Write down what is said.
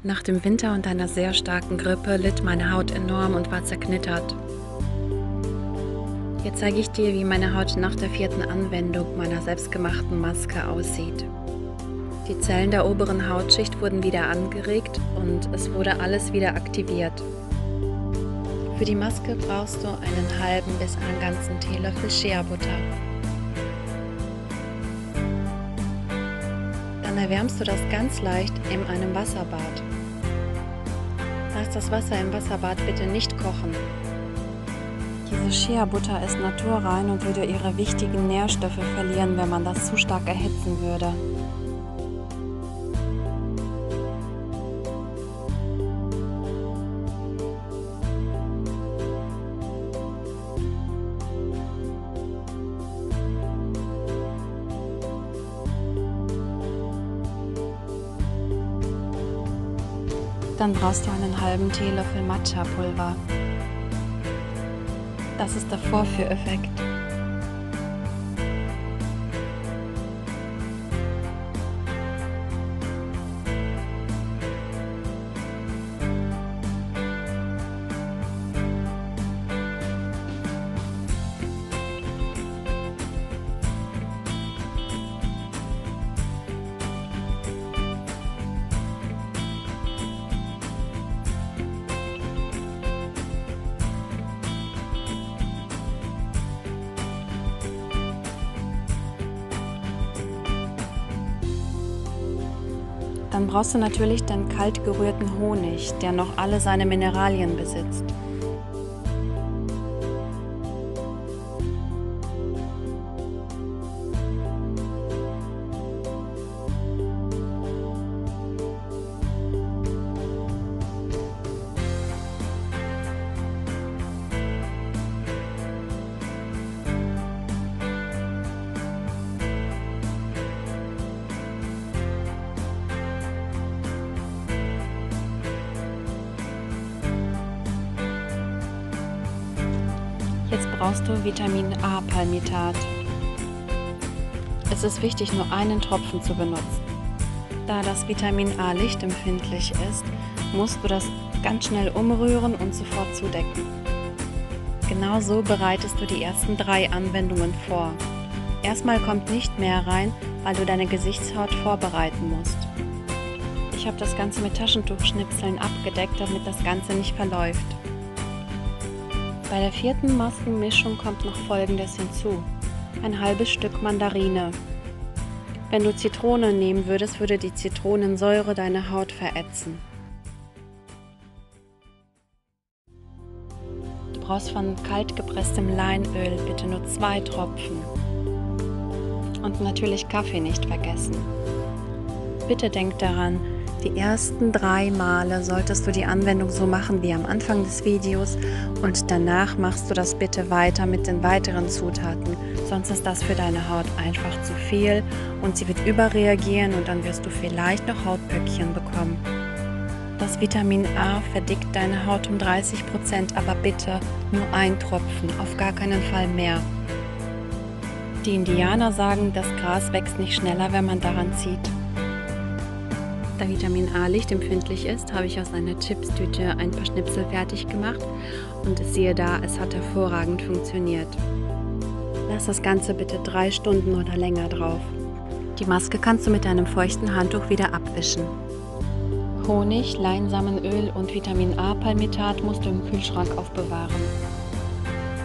Nach dem Winter und einer sehr starken Grippe litt meine Haut enorm und war zerknittert. Hier zeige ich dir, wie meine Haut nach der 4. Anwendung meiner selbstgemachten Maske aussieht. Die Zellen der oberen Hautschicht wurden wieder angeregt und es wurde alles wieder aktiviert. Für die Maske brauchst du einen halben bis einen ganzen Teelöffel Shea-Butter. Dann erwärmst du das ganz leicht in einem Wasserbad. Lass das Wasser im Wasserbad bitte nicht kochen. Diese Shea-Butter ist naturrein und würde ihre wichtigen Nährstoffe verlieren, wenn man das zu stark erhitzen würde. Dann brauchst du einen halben Teelöffel Matcha-Pulver. Das ist der Vorführeffekt. Dann brauchst du natürlich den kalt gerührten Honig, der noch alle seine Mineralien besitzt. Jetzt brauchst du Vitamin A-Palmitat. Es ist wichtig, nur einen Tropfen zu benutzen. Da das Vitamin A lichtempfindlich ist, musst du das ganz schnell umrühren und sofort zudecken. Genau so bereitest du die ersten 3 Anwendungen vor. Erstmal kommt nicht mehr rein, weil du deine Gesichtshaut vorbereiten musst. Ich habe das Ganze mit Taschentuchschnipseln abgedeckt, damit das Ganze nicht verläuft. Bei der 4. Maskenmischung kommt noch Folgendes hinzu: ein halbes Stück Mandarine. Wenn du Zitrone nehmen würdest, würde die Zitronensäure deine Haut verätzen. Du brauchst von kalt gepresstem Leinöl bitte nur 2 Tropfen. Und natürlich Kaffee nicht vergessen. Bitte denk daran, die ersten 3 Male solltest du die Anwendung so machen wie am Anfang des Videos und danach machst du das bitte weiter mit den weiteren Zutaten, sonst ist das für deine Haut einfach zu viel und sie wird überreagieren und dann wirst du vielleicht noch Hautpöckchen bekommen. Das Vitamin A verdickt deine Haut um 30%, aber bitte nur 1 Tropfen, auf gar keinen Fall mehr. Die Indianer sagen, das Gras wächst nicht schneller, wenn man daran zieht. Da Vitamin A lichtempfindlich ist, habe ich aus einer Chipstüte ein paar Schnipsel fertig gemacht und siehe da, es hat hervorragend funktioniert. Lass das Ganze bitte 3 Stunden oder länger drauf. Die Maske kannst du mit einem feuchten Handtuch wieder abwischen. Honig, Leinsamenöl und Vitamin A-Palmitat musst du im Kühlschrank aufbewahren.